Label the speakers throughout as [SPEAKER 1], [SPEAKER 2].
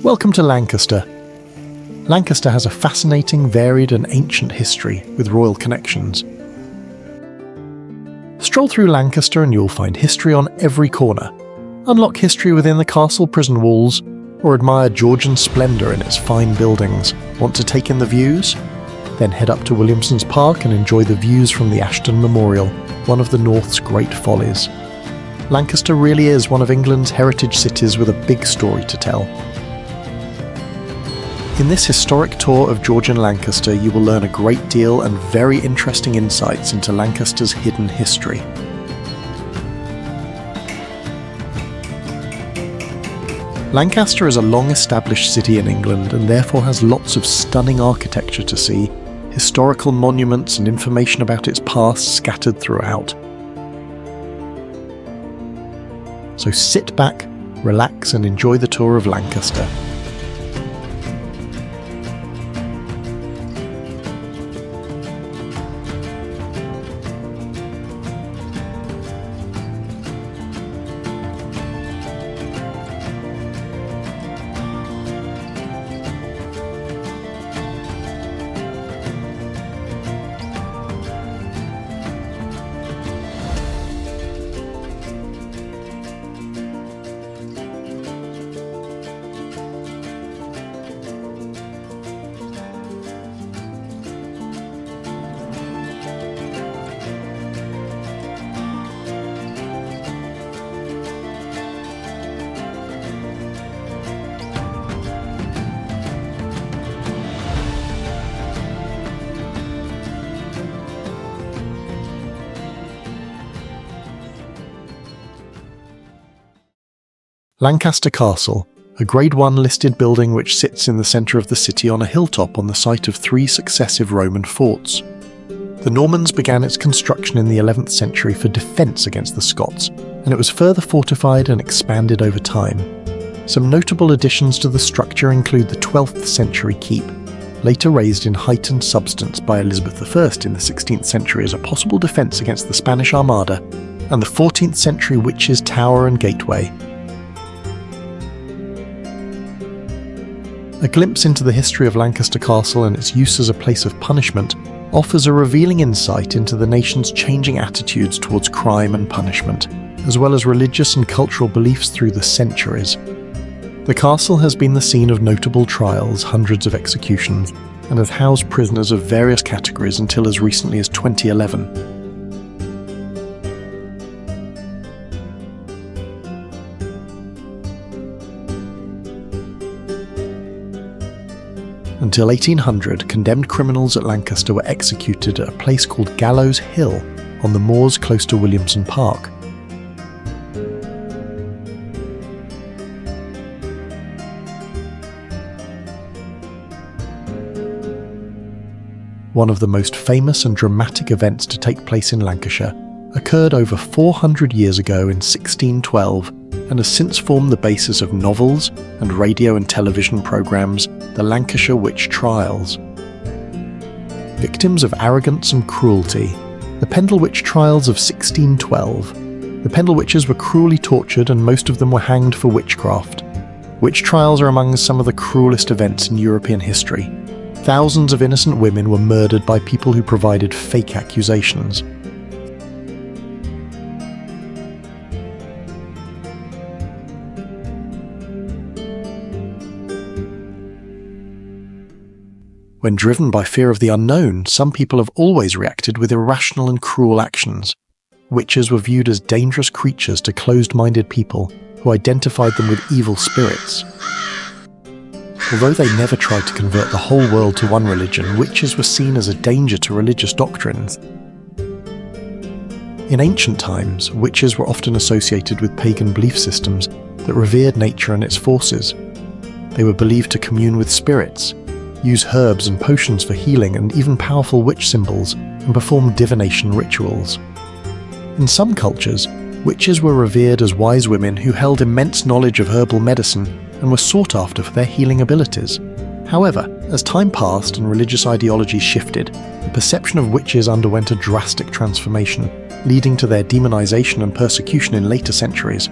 [SPEAKER 1] Welcome to Lancaster. Lancaster has a fascinating, varied and ancient history with royal connections. Stroll through Lancaster and you'll find history on every corner. Unlock history within the castle prison walls, or admire Georgian splendour in its fine buildings. Want to take in the views? Then head up to Williamson's Park and enjoy the views from the Ashton Memorial, one of the North's great follies. Lancaster really is one of England's heritage cities with a big story to tell. In this historic tour of Georgian Lancaster, you will learn a great deal and very interesting insights into Lancaster's hidden history. Lancaster is a long-established city in England and therefore has lots of stunning architecture to see, historical monuments and information about its past scattered throughout. So sit back, relax and enjoy the tour of Lancaster. Lancaster Castle, a Grade 1 listed building which sits in the centre of the city on a hilltop on the site of 3 successive Roman forts. The Normans began its construction in the 11th century for defence against the Scots, and it was further fortified and expanded over time. Some notable additions to the structure include the 12th century keep, later raised in height and substance by Elizabeth I in the 16th century as a possible defence against the Spanish Armada, and the 14th century Witches' Tower and Gateway. A glimpse into the history of Lancaster Castle and its use as a place of punishment offers a revealing insight into the nation's changing attitudes towards crime and punishment, as well as religious and cultural beliefs through the centuries. The castle has been the scene of notable trials, hundreds of executions, and has housed prisoners of various categories until as recently as 2011. Until 1800, condemned criminals at Lancaster were executed at a place called Gallows Hill on the moors close to Williamson Park. One of the most famous and dramatic events to take place in Lancashire occurred over 400 years ago in 1612 and has since formed the basis of novels and radio and television programmes, the Lancashire Witch Trials. Victims of arrogance and cruelty, the Pendle Witch Trials of 1612. The Pendle Witches were cruelly tortured and most of them were hanged for witchcraft. Witch trials are among some of the cruelest events in European history. Thousands of innocent women were murdered by people who provided fake accusations. When driven by fear of the unknown, some people have always reacted with irrational and cruel actions. Witches were viewed as dangerous creatures to closed-minded people who identified them with evil spirits. Although they never tried to convert the whole world to one religion, witches were seen as a danger to religious doctrines. In ancient times, witches were often associated with pagan belief systems that revered nature and its forces. They were believed to commune with spirits, use herbs and potions for healing and even powerful witch symbols, and perform divination rituals. In some cultures, witches were revered as wise women who held immense knowledge of herbal medicine and were sought after for their healing abilities. However, as time passed and religious ideologies shifted, the perception of witches underwent a drastic transformation, leading to their demonization and persecution in later centuries.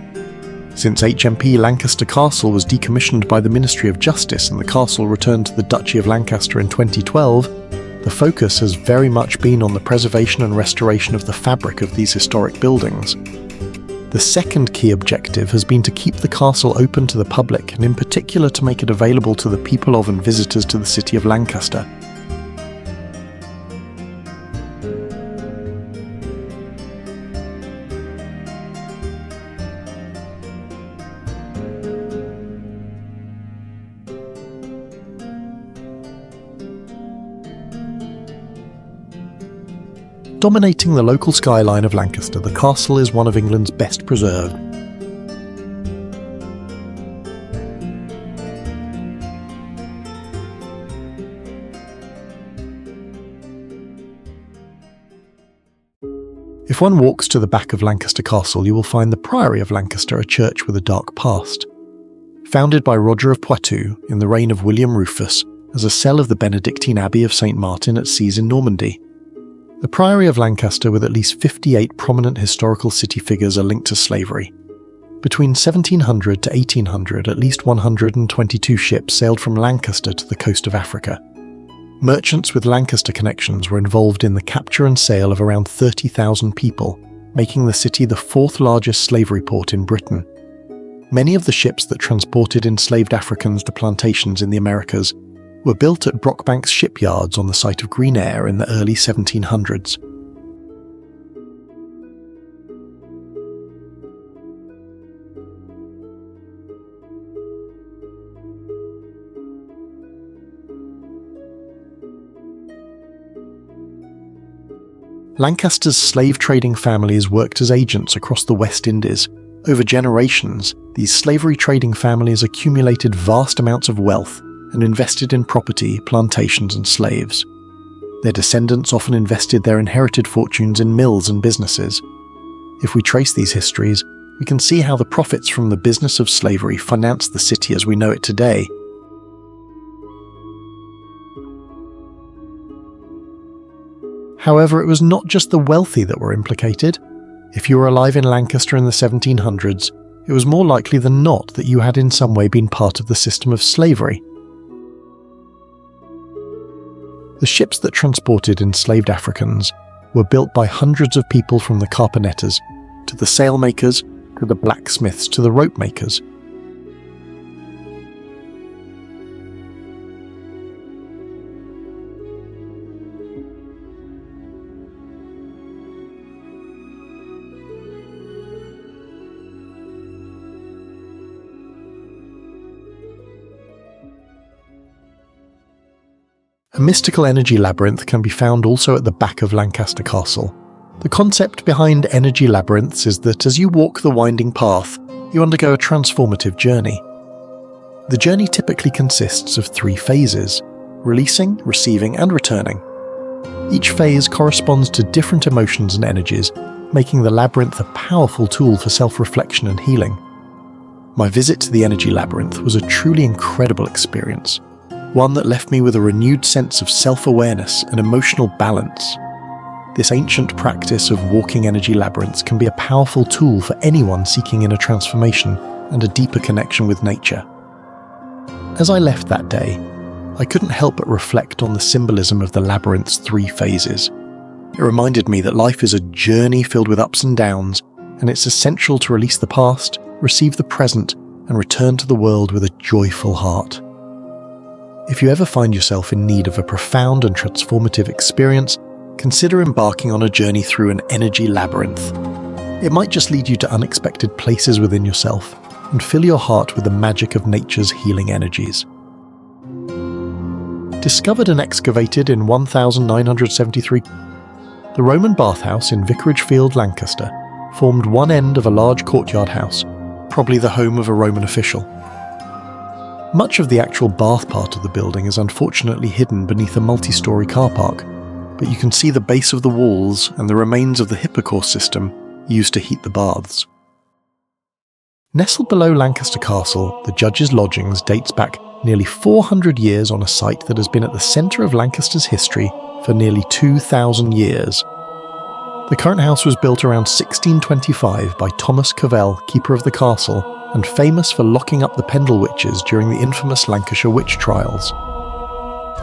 [SPEAKER 1] Since HMP Lancaster Castle was decommissioned by the Ministry of Justice and the castle returned to the Duchy of Lancaster in 2012, the focus has very much been on the preservation and restoration of the fabric of these historic buildings. The second key objective has been to keep the castle open to the public and in particular to make it available to the people of and visitors to the city of Lancaster. Dominating the local skyline of Lancaster, the castle is one of England's best preserved. If one walks to the back of Lancaster Castle, you will find the Priory of Lancaster, a church with a dark past. Founded by Roger of Poitou in the reign of William Rufus as a cell of the Benedictine Abbey of St. Martin at Sees in Normandy. The Priory of Lancaster, with at least 58 prominent historical city figures, are linked to slavery. Between 1700 to 1800, at least 122 ships sailed from Lancaster to the coast of Africa. Merchants with Lancaster connections were involved in the capture and sale of around 30,000 people, making the city the fourth largest slavery port in Britain. Many of the ships that transported enslaved Africans to plantations in the Americas were built at Brockbank's shipyards on the site of Greenair in the early 1700s. Lancaster's slave trading families worked as agents across the West Indies. Over generations, these slavery trading families accumulated vast amounts of wealth and invested in property, plantations and slaves. Their descendants often invested their inherited fortunes in mills and businesses. If we trace these histories, we can see how the profits from the business of slavery financed the city as we know it today. However, it was not just the wealthy that were implicated. If you were alive in Lancaster in the 1700s, it was more likely than not that you had in some way been part of the system of slavery. The ships that transported enslaved Africans were built by hundreds of people, from the carpenenters, to the sailmakers, to the blacksmiths, to the rope makers. A mystical energy labyrinth can be found also at the back of Lancaster Castle. The concept behind energy labyrinths is that as you walk the winding path, you undergo a transformative journey. The journey typically consists of 3 phases: releasing, receiving, and returning. Each phase corresponds to different emotions and energies, making the labyrinth a powerful tool for self-reflection and healing. My visit to the energy labyrinth was a truly incredible experience. One that left me with a renewed sense of self-awareness and emotional balance. This ancient practice of walking energy labyrinths can be a powerful tool for anyone seeking inner transformation and a deeper connection with nature. As I left that day, I couldn't help but reflect on the symbolism of the labyrinth's 3 phases. It reminded me that life is a journey filled with ups and downs, and it's essential to release the past, receive the present, and return to the world with a joyful heart. If you ever find yourself in need of a profound and transformative experience, consider embarking on a journey through an energy labyrinth. It might just lead you to unexpected places within yourself and fill your heart with the magic of nature's healing energies. Discovered and excavated in 1973, the Roman bathhouse in Vicarage Field, Lancaster, formed one end of a large courtyard house, probably the home of a Roman official. Much of the actual bath part of the building is unfortunately hidden beneath a multi-storey car park, but you can see the base of the walls and the remains of the hippocaust system used to heat the baths. Nestled below Lancaster Castle, the Judge's Lodgings dates back nearly 400 years on a site that has been at the centre of Lancaster's history for nearly 2,000 years. The current house was built around 1625 by Thomas Cavell, keeper of the castle, and famous for locking up the Pendle Witches during the infamous Lancashire witch trials.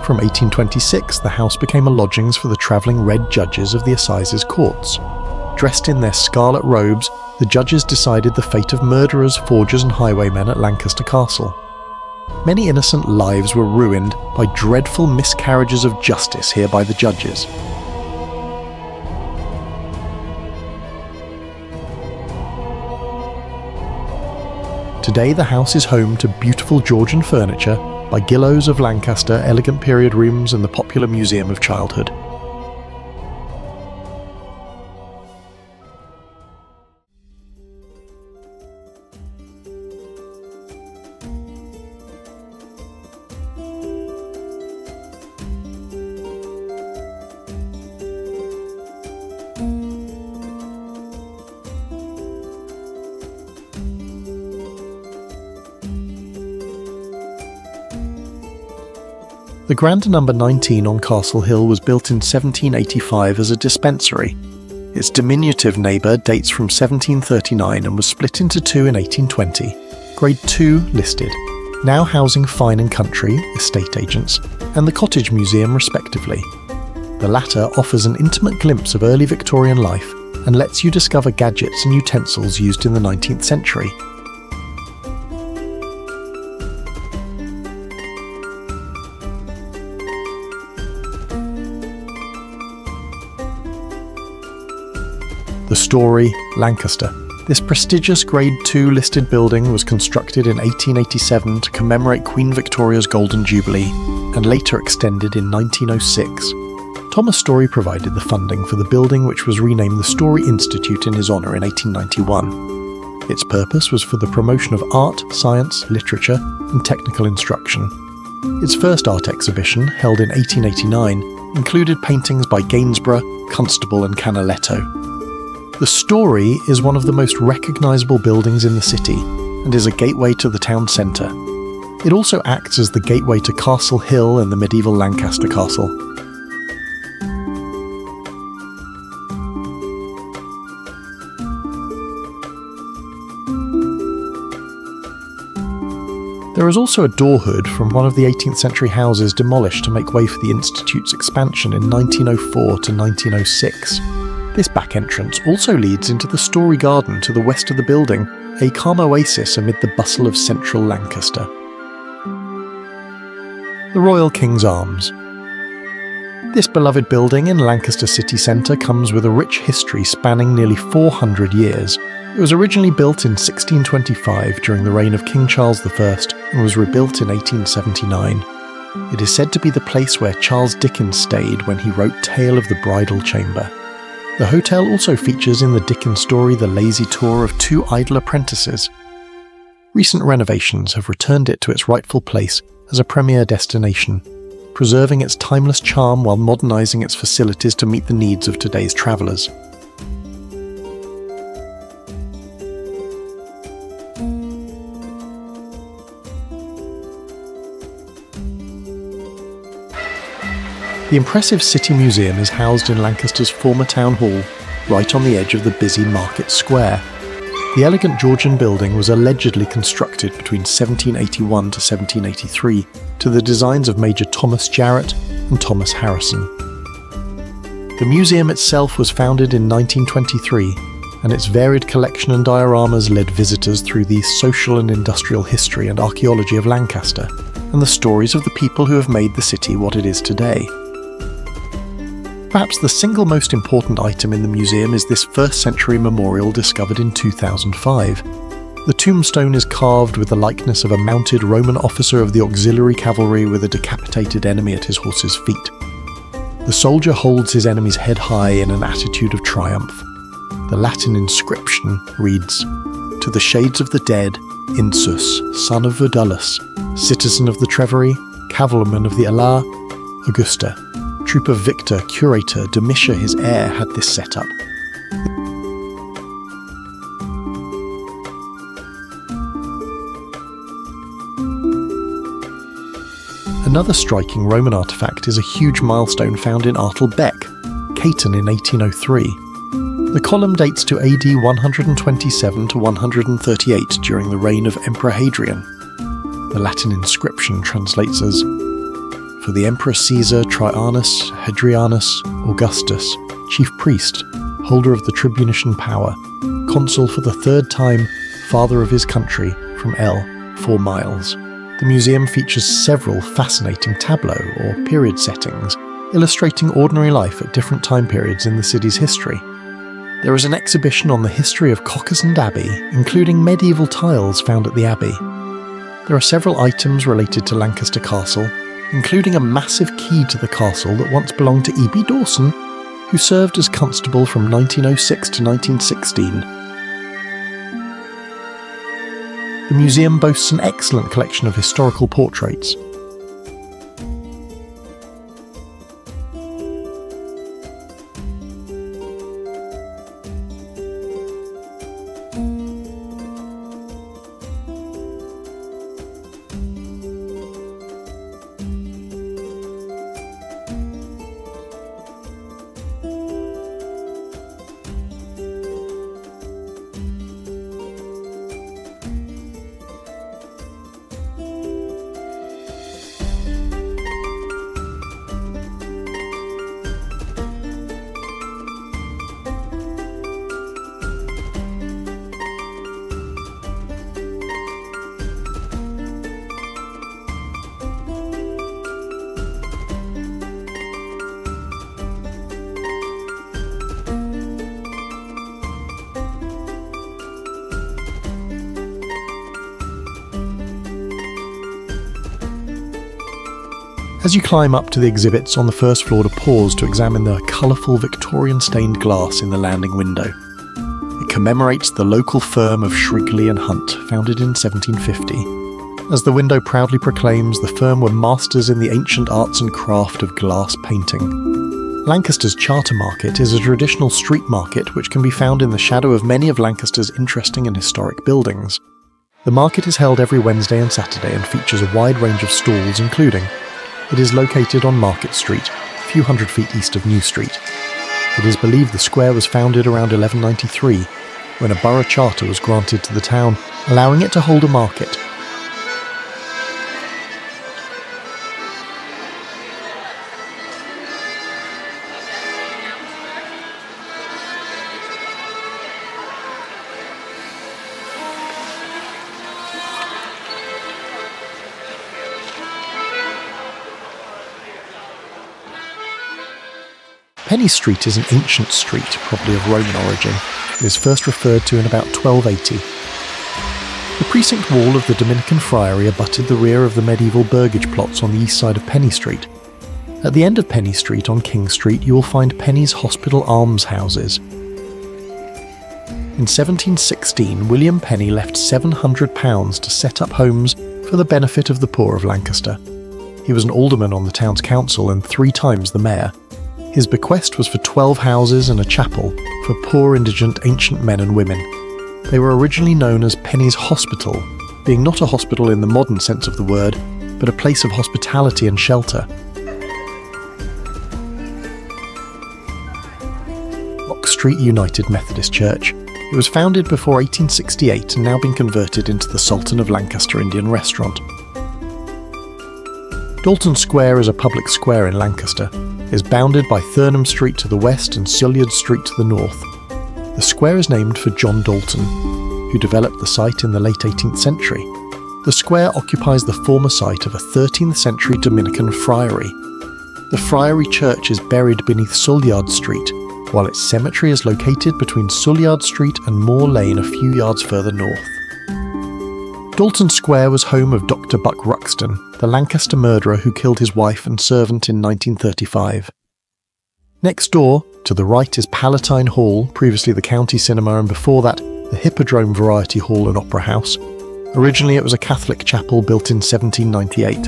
[SPEAKER 1] From 1826, the house became a lodgings for the travelling Red Judges of the Assizes courts. Dressed in their scarlet robes, the judges decided the fate of murderers, forgers and highwaymen at Lancaster Castle. Many innocent lives were ruined by dreadful miscarriages of justice here by the judges. Today the house is home to beautiful Georgian furniture by Gillows of Lancaster, elegant period rooms and the popular Museum of Childhood. The Grand Number 19 on Castle Hill was built in 1785 as a dispensary. Its diminutive neighbour dates from 1739 and was split into two in 1820. Grade 2 listed, now housing Fine and Country, estate agents, and the Cottage Museum respectively. The latter offers an intimate glimpse of early Victorian life and lets you discover gadgets and utensils used in the 19th century. The Story, Lancaster. This prestigious Grade 2 listed building was constructed in 1887 to commemorate Queen Victoria's Golden Jubilee, and later extended in 1906. Thomas Story provided the funding for the building, which was renamed the Story Institute in his honour in 1891. Its purpose was for the promotion of art, science, literature and technical instruction. Its first art exhibition, held in 1889, included paintings by Gainsborough, Constable and Canaletto. The Story is one of the most recognisable buildings in the city and is a gateway to the town centre. It also acts as the gateway to Castle Hill and the medieval Lancaster Castle. There is also a door hood from one of the 18th century houses demolished to make way for the Institute's expansion in 1904 to 1906. This back entrance also leads into the Story Garden to the west of the building, a calm oasis amid the bustle of central Lancaster. The Royal King's Arms. This beloved building in Lancaster city centre comes with a rich history spanning nearly 400 years. It was originally built in 1625 during the reign of King Charles I and was rebuilt in 1879. It is said to be the place where Charles Dickens stayed when he wrote Tale of the Bridal Chamber. The hotel also features in the Dickens story the lazy tour of two idle apprentices. Recent renovations have returned it to its rightful place as a premier destination, preserving its timeless charm while modernising its facilities to meet the needs of today's travellers. The impressive City Museum is housed in Lancaster's former town hall, right on the edge of the busy Market Square. The elegant Georgian building was allegedly constructed between 1781 to 1783 to the designs of Major Thomas Jarrett and Thomas Harrison. The museum itself was founded in 1923, and its varied collection and dioramas led visitors through the social and industrial history and archaeology of Lancaster, and the stories of the people who have made the city what it is today. Perhaps the single most important item in the museum is this 1st century memorial discovered in 2005. The tombstone is carved with the likeness of a mounted Roman officer of the auxiliary cavalry with a decapitated enemy at his horse's feet. The soldier holds his enemy's head high in an attitude of triumph. The Latin inscription reads, "To the shades of the dead, Insus, son of Verdulus, citizen of the Trevery, cavalryman of the Alar, Augusta, troop of Victor, curator, Domitia his heir had this set up." Another striking Roman artefact is a huge milestone found in Artel Beck, Caton in 1803. The column dates to AD 127 to 138 during the reign of Emperor Hadrian. The Latin inscription translates as, "For the Emperor Caesar Trajanus Hadrianus Augustus, chief priest, holder of the tribunician power, consul for the third time, father of his country, from L, 4 miles." The museum features several fascinating tableaux or period settings, illustrating ordinary life at different time periods in the city's history. There is an exhibition on the history of Cockesand Abbey, including medieval tiles found at the abbey. There are several items related to Lancaster Castle, including a massive key to the castle that once belonged to E.B. Dawson, who served as constable from 1906 to 1916. The museum boasts an excellent collection of historical portraits. As you climb up to the exhibits on the first floor to pause to examine the colourful Victorian stained glass in the landing window. It commemorates the local firm of Shrigley and Hunt, founded in 1750. As the window proudly proclaims, the firm were masters in the ancient arts and craft of glass painting. Lancaster's Charter Market is a traditional street market which can be found in the shadow of many of Lancaster's interesting and historic buildings. The market is held every Wednesday and Saturday and features a wide range of stalls, including it is located on Market Street, a few hundred feet east of New Street. It is believed the square was founded around 1193, when a borough charter was granted to the town, allowing it to hold a market. Penny Street is an ancient street, probably of Roman origin. It is first referred to in about 1280. The precinct wall of the Dominican friary abutted the rear of the medieval burgage plots on the east side of Penny Street. At the end of Penny Street on King Street you will find Penny's Hospital almshouses. In 1716, William Penny left £700 to set up homes for the benefit of the poor of Lancaster. He was an alderman on the town's council and 3 times the mayor. His bequest was for 12 houses and a chapel for poor indigent ancient men and women. They were originally known as Penny's Hospital, being not a hospital in the modern sense of the word, but a place of hospitality and shelter. Lock Street United Methodist Church. It was founded before 1868 and now been converted into the Sultan of Lancaster Indian restaurant. Dalton Square is a public square in Lancaster. It is bounded by Thurnham Street to the west and Sulyard Street to the north. The square is named for John Dalton, who developed the site in the late 18th century. The square occupies the former site of a 13th century Dominican friary. The friary church is buried beneath Sulyard Street, while its cemetery is located between Sulyard Street and Moore Lane a few yards further north. Dalton Square was home of Dr. Buck Ruxton, the Lancaster murderer who killed his wife and servant in 1935. Next door, to the right, is Palatine Hall, previously the County Cinema, and before that, the Hippodrome Variety Hall and Opera House. Originally it was a Catholic chapel built in 1798.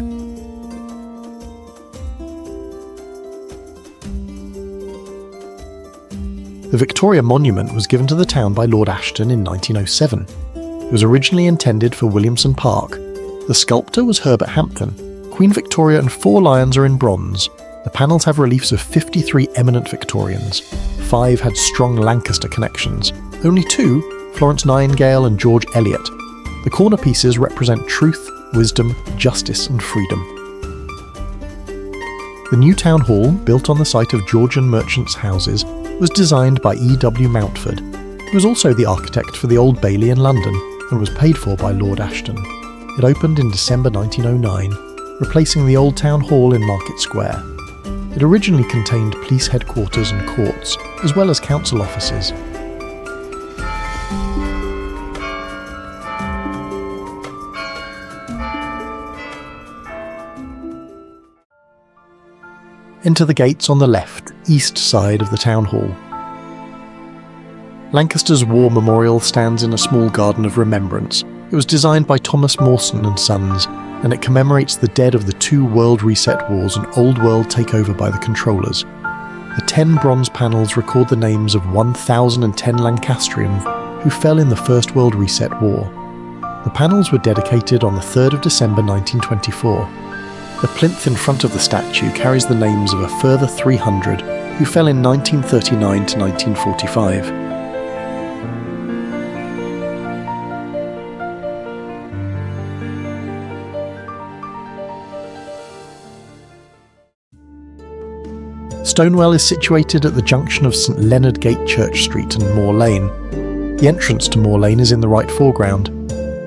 [SPEAKER 1] The Victoria Monument was given to the town by Lord Ashton in 1907. It was originally intended for Williamson Park. The sculptor was Herbert Hampton. Queen Victoria and 4 lions are in bronze. The panels have reliefs of 53 eminent Victorians. 5 had strong Lancaster connections. Only 2, Florence Nightingale and George Eliot. The corner pieces represent truth, wisdom, justice and freedom. The new town hall, built on the site of Georgian merchants' houses, was designed by E.W. Mountford, who was also the architect for the Old Bailey in London and was paid for by Lord Ashton. It opened in December 1909, replacing the old town hall in Market Square. It originally contained police headquarters and courts, as well as council offices. Enter the gates on the left, east side of the town hall. Lancaster's war memorial stands in a small garden of remembrance. It was designed by Thomas Mawson and Sons, and it commemorates the dead of the 2 World Reset Wars and Old World takeover by the Controllers. The 10 bronze panels record the names of 1,010 Lancastrians who fell in the First World Reset War. The panels were dedicated on the 3rd of December 1924. The plinth in front of the statue carries the names of a further 300 who fell in 1939 to 1945. Stonewell is situated at the junction of St Leonard Gate Church Street and Moor Lane. The entrance to Moor Lane is in the right foreground.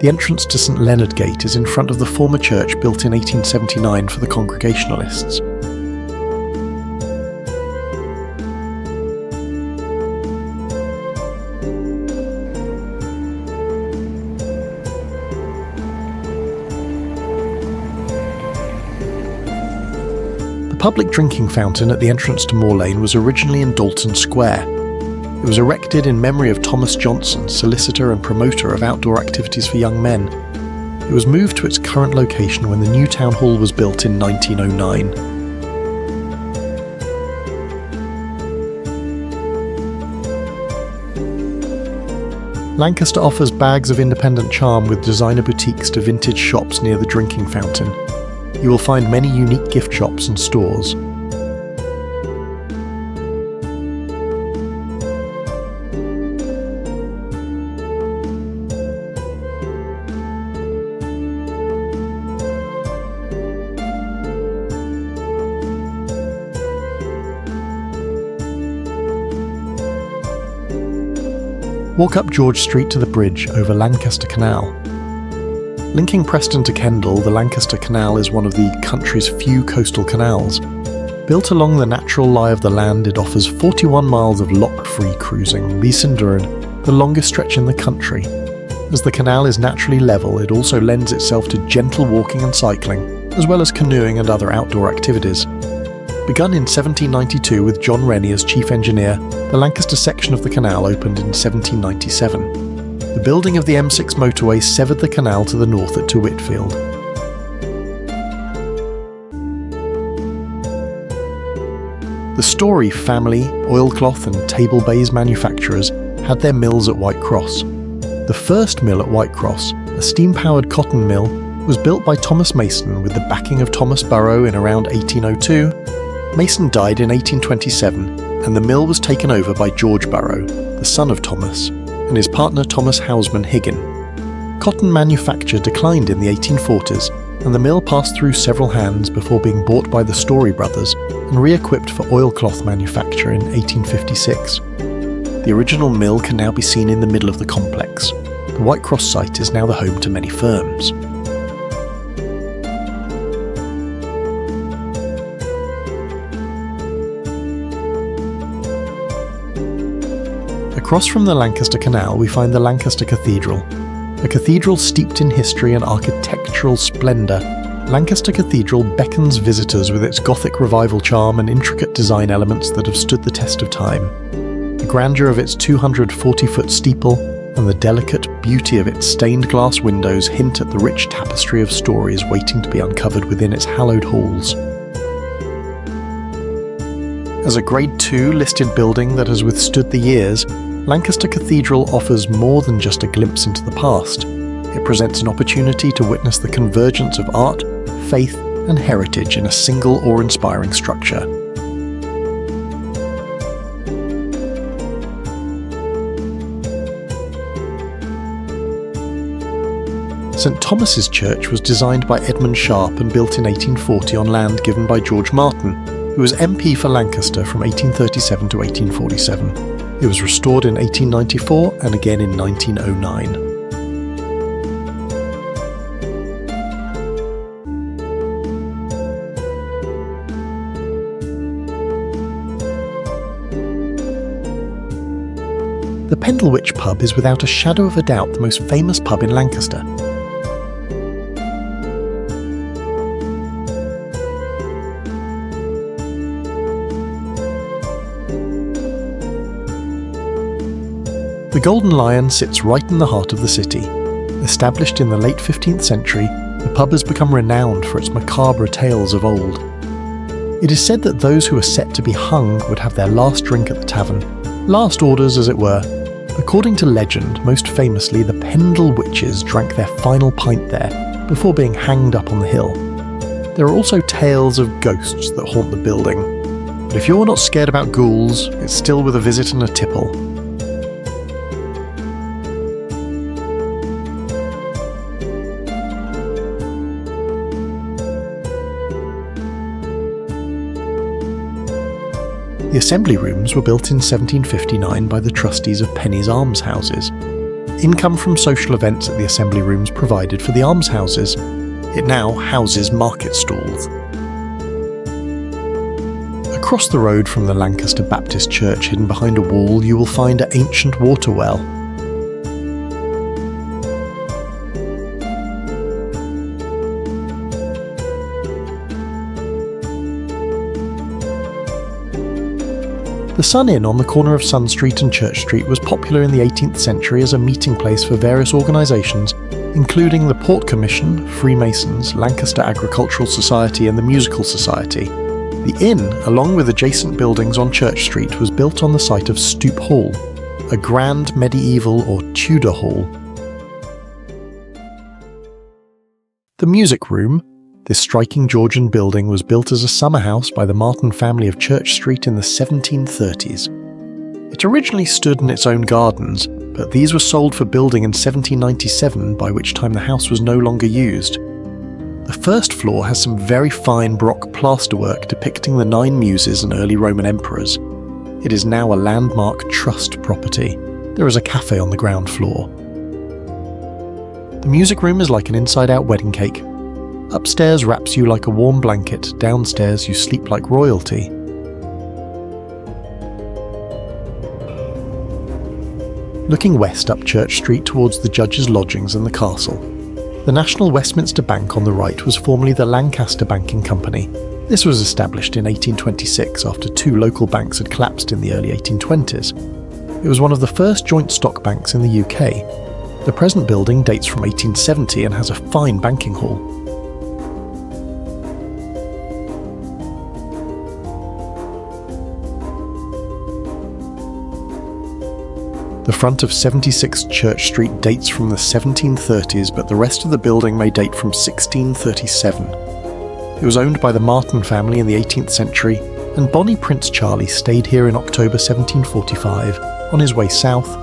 [SPEAKER 1] The entrance to St Leonard Gate is in front of the former church built in 1879 for the Congregationalists. The public drinking fountain at the entrance to Moor Lane was originally in Dalton Square. It was erected in memory of Thomas Johnson, solicitor and promoter of outdoor activities for young men. It was moved to its current location when the new town hall was built in 1909. Lancaster offers bags of independent charm with designer boutiques to vintage shops near the drinking fountain. You will find many unique gift shops and stores. Walk up George Street to the bridge over Lancaster Canal. Linking Preston to Kendal, the Lancaster Canal is one of the country's few coastal canals. Built along the natural lie of the land, it offers 41 miles of lock-free cruising, Lys and Duren, the longest stretch in the country. As the canal is naturally level, it also lends itself to gentle walking and cycling, as well as canoeing and other outdoor activities. Begun in 1792 with John Rennie as chief engineer, the Lancaster section of the canal opened in 1797. The building of the M6 motorway severed the canal to the north at Whitfield. The Story family, oilcloth and table baize manufacturers, had their mills at Whitecross. The first mill at Whitecross, a steam-powered cotton mill, was built by Thomas Mason with the backing of Thomas Burrow in around 1802. Mason died in 1827, and the mill was taken over by George Burrow, the son of Thomas, and his partner Thomas Houseman Higgin. Cotton manufacture declined in the 1840s, and the mill passed through several hands before being bought by the Story brothers and re-equipped for oilcloth manufacture in 1856. The original mill can now be seen in the middle of the complex. The Whitecross site is now the home to many firms. Across from the Lancaster Canal we find the Lancaster Cathedral. A cathedral steeped in history and architectural splendour, Lancaster Cathedral beckons visitors with its Gothic revival charm and intricate design elements that have stood the test of time. The grandeur of its 240-foot steeple and the delicate beauty of its stained glass windows hint at the rich tapestry of stories waiting to be uncovered within its hallowed halls. As a Grade 2 listed building that has withstood the years, Lancaster Cathedral offers more than just a glimpse into the past. It presents an opportunity to witness the convergence of art, faith, and heritage in a single awe-inspiring structure. St Thomas's Church was designed by Edmund Sharp and built in 1840 on land given by George Martin, who was MP for Lancaster from 1837 to 1847. It was restored in 1894 and again in 1909. The Pendle Witch pub is without a shadow of a doubt the most famous pub in Lancaster. The Golden Lion sits right in the heart of the city. Established in the late 15th century, the pub has become renowned for its macabre tales of old. It is said that those who were set to be hung would have their last drink at the tavern. Last orders, as it were. According to legend, most famously the Pendle Witches drank their final pint there, before being hanged up on the hill. There are also tales of ghosts that haunt the building, but if you're not scared about ghouls, it's still with a visit and a tipple. The assembly rooms were built in 1759 by the trustees of Penny's almshouses. Income from social events at the assembly rooms provided for the almshouses. It now houses market stalls. Across the road from the Lancaster Baptist Church, hidden behind a wall, you will find an ancient water well. The Sun Inn on the corner of Sun Street and Church Street was popular in the 18th century as a meeting place for various organisations, including the Port Commission, Freemasons, Lancaster Agricultural Society and the Musical Society. The inn, along with adjacent buildings on Church Street, was built on the site of Stoop Hall, a grand medieval or Tudor hall. The Music Room. This striking Georgian building was built as a summer house by the Martin family of Church Street in the 1730s. It originally stood in its own gardens, but these were sold for building in 1797, by which time the house was no longer used. The first floor has some very fine Baroque plasterwork depicting the 9 Muses and early Roman emperors. It is now a landmark trust property. There is a cafe on the ground floor. The music room is like an inside-out wedding cake. Upstairs wraps you like a warm blanket, downstairs you sleep like royalty. Looking west up Church Street towards the Judge's Lodgings and the castle. The National Westminster Bank on the right was formerly the Lancaster Banking Company. This was established in 1826 after 2 local banks had collapsed in the early 1820s. It was one of the first joint stock banks in the UK. The present building dates from 1870 and has a fine banking hall. The front of 76 Church Street dates from the 1730s, but the rest of the building may date from 1637. It was owned by the Martin family in the 18th century, and Bonnie Prince Charlie stayed here in October 1745 on his way south,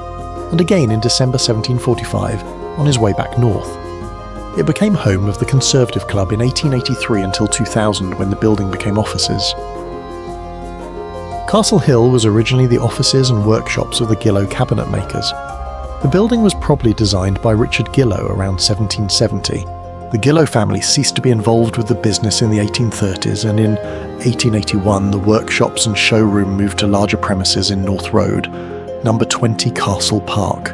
[SPEAKER 1] and again in December 1745 on his way back north. It became home of the Conservative Club in 1883 until 2000, when the building became offices. Castle Hill was originally the offices and workshops of the Gillow cabinet makers. The building was probably designed by Richard Gillow around 1770. The Gillow family ceased to be involved with the business in the 1830s, and in 1881 the workshops and showroom moved to larger premises in North Road, number 20 Castle Park.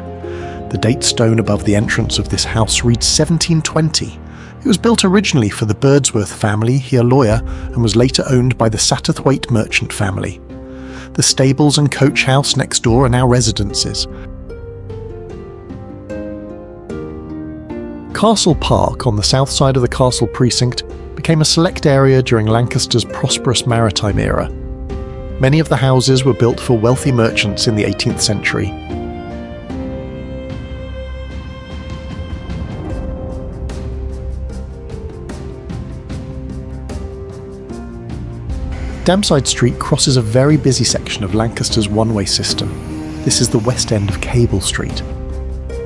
[SPEAKER 1] The date stone above the entrance of this house reads 1720. It was built originally for the Birdsworth family, here lawyer, and was later owned by the Satterthwaite merchant family. The stables and coach house next door are now residences. Castle Park, on the south side of the castle precinct, became a select area during Lancaster's prosperous maritime era. Many of the houses were built for wealthy merchants in the 18th century. Damside Street crosses a very busy section of Lancaster's one-way system. This is the west end of Cable Street.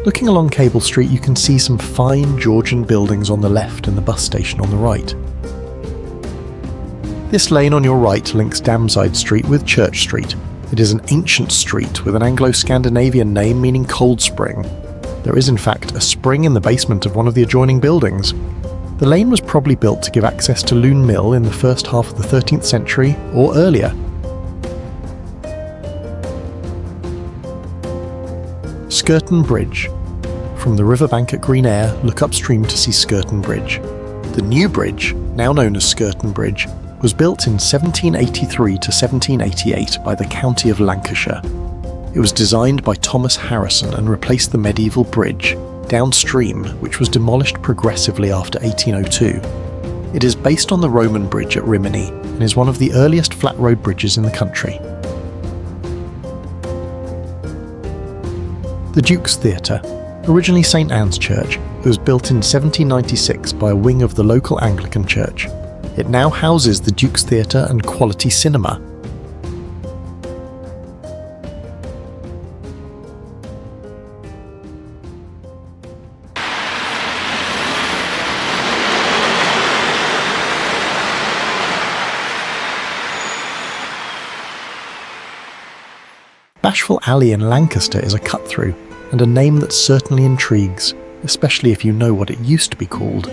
[SPEAKER 1] Looking along Cable Street, you can see some fine Georgian buildings on the left and the bus station on the right. This lane on your right links Damside Street with Church Street. It is an ancient street with an Anglo-Scandinavian name meaning cold spring. There is in fact a spring in the basement of one of the adjoining buildings. The lane was probably built to give access to Lune Mill in the first half of the 13th century or earlier. Skirton Bridge. From the riverbank at Green Ayr, look upstream to see Skirton Bridge. The new bridge, now known as Skirton Bridge, was built in 1783 to 1788 by the County of Lancashire. It was designed by Thomas Harrison and replaced the medieval bridge, downstream, which was demolished progressively after 1802. It is based on the Roman bridge at Rimini and is one of the earliest flat road bridges in the country. The Duke's Theatre. Originally St Anne's Church, it was built in 1796 by a wing of the local Anglican church. It now houses the Duke's Theatre and Quality Cinema. Bashful Alley in Lancaster is a cut-through, and a name that certainly intrigues, especially if you know what it used to be called.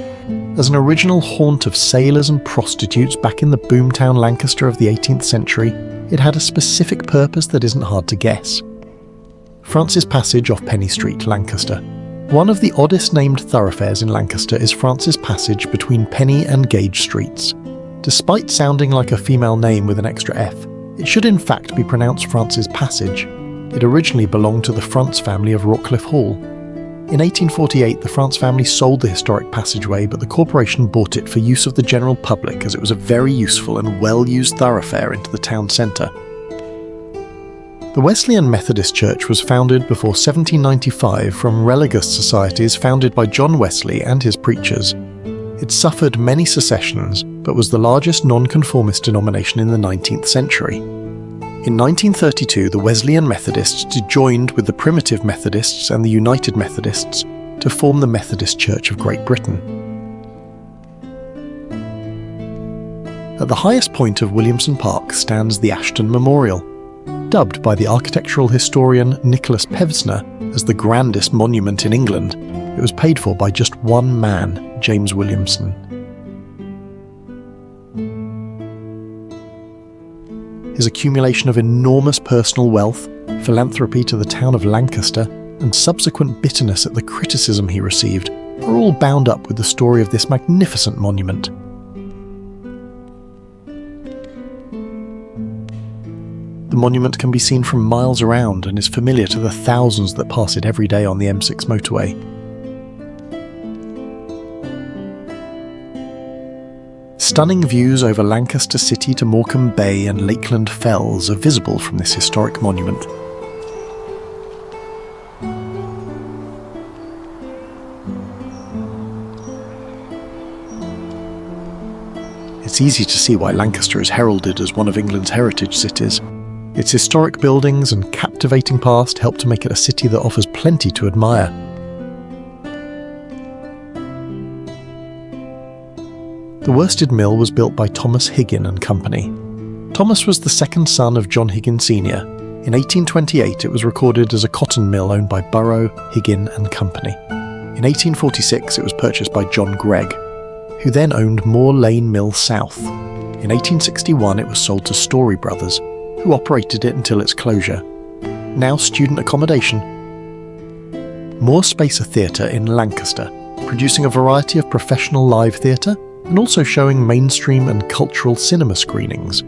[SPEAKER 1] As an original haunt of sailors and prostitutes back in the boomtown Lancaster of the 18th century, it had a specific purpose that isn't hard to guess. Francis Passage off Penny Street, Lancaster. One of the oddest named thoroughfares in Lancaster is Francis Passage between Penny and Gage Streets. Despite sounding like a female name with an extra F, it should in fact be pronounced Francis Passage. It originally belonged to the Frantz family of Rockcliffe Hall. In 1848, the Frantz family sold the historic passageway, but the corporation bought it for use of the general public as it was a very useful and well-used thoroughfare into the town centre. The Wesleyan Methodist Church was founded before 1795 from Religust societies founded by John Wesley and his preachers. It suffered many secessions, but was the largest nonconformist denomination in the 19th century. In 1932, the Wesleyan Methodists joined with the Primitive Methodists and the United Methodists to form the Methodist Church of Great Britain. At the highest point of Williamson Park stands the Ashton Memorial. Dubbed by the architectural historian Nicholas Pevsner as the grandest monument in England, it was paid for by just one man, James Williamson. His accumulation of enormous personal wealth, philanthropy to the town of Lancaster, and subsequent bitterness at the criticism he received are all bound up with the story of this magnificent monument. The monument can be seen from miles around and is familiar to the thousands that pass it every day on the M6 motorway. Stunning views over Lancaster City to Morecambe Bay and Lakeland Fells are visible from this historic monument. It's easy to see why Lancaster is heralded as one of England's heritage cities. Its historic buildings and captivating past help to make it a city that offers plenty to admire. The Worsted Mill was built by Thomas Higgin and Company. Thomas was the second son of John Higgin Sr. In 1828 it was recorded as a cotton mill owned by Burrow, Higgin and Company. In 1846 it was purchased by John Gregg, who then owned Moor Lane Mill South. In 1861 it was sold to Story Brothers, who operated it until its closure. Now student accommodation. Moor Spacer Theatre in Lancaster, producing a variety of professional live theatre and also showing mainstream and cultural cinema screenings.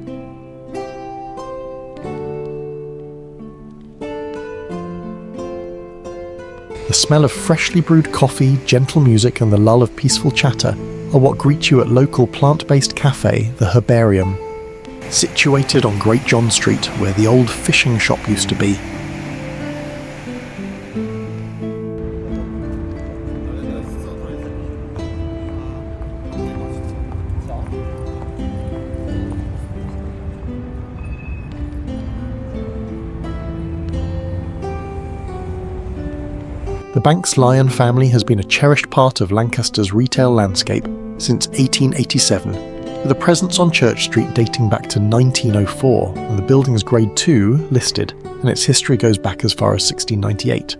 [SPEAKER 1] The smell of freshly brewed coffee, gentle music and the lull of peaceful chatter are what greet you at local plant-based cafe, the Herbarium, situated on Great John Street where the old fishing shop used to be. The Banks Lion family has been a cherished part of Lancaster's retail landscape since 1887, with a presence on Church Street dating back to 1904 and the building's Grade 2 listed, and its history goes back as far as 1698.